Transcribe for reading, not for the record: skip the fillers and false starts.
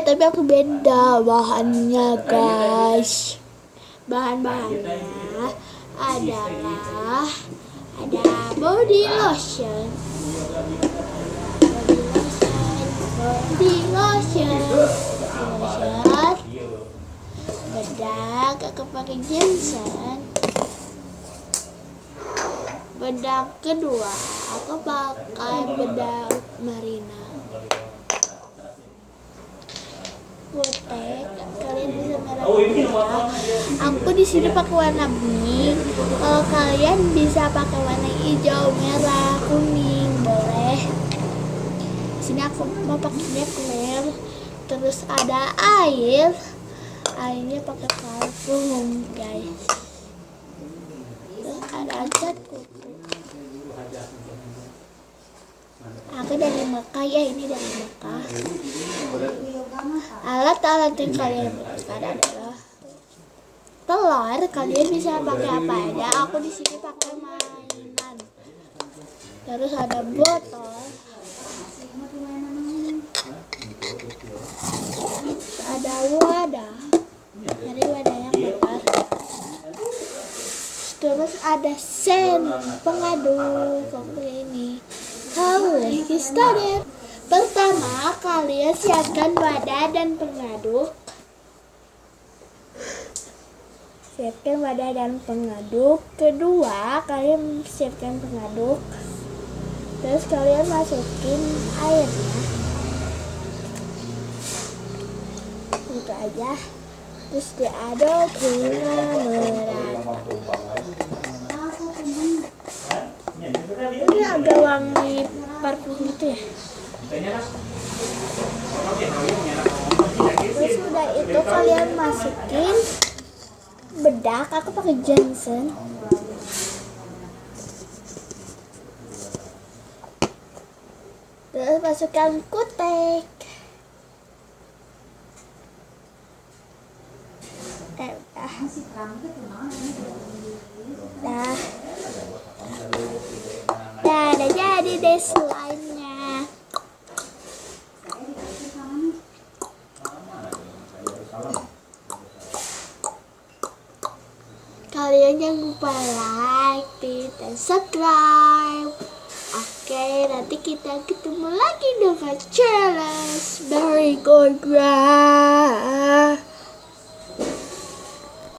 tapi aku beda bahannya guys. Bahan-bahannya adalah ada body lotion, bedak. Aku pakai Johnson. Bedak kedua aku pakai bedak Marina. Kutek, kalian bisa merah. Aku di sini pakai warna bening. Kalau kalian bisa pakai warna hijau, merah, kuning, boleh. Di sini aku mau pakai clear. Terus ada air. Airnya pakai parfum, guys. Terus ada cat kuku. Aku dari Mekah ya, ini dari Mekah. Alat-alat yang kalian butuhkan adalah telur. Kalian bisa pakai apa aja. Aku di sini pakai mainan. Terus ada botol. Ada wadah. Dari wadahnya kotor. Terus ada sen pengaduk seperti ini. Let's start. Pertama, kalian siapkan wadah dan pengaduk. Siapkan wadah dan pengaduk. Kedua, kalian siapkan pengaduk. Terus kalian masukin airnya. Itu aja. Terus diaduk hingga merata. Ini agak wangi parfum gitu ya. Terus udah itu kalian masukin bedak. Aku pakai Johnson. Terus masukkan kutek. Udah jadi deh slime-nya. Kalian jangan lupa like, dan subscribe. Oke, nanti kita ketemu lagi dengan challenge berikutnya.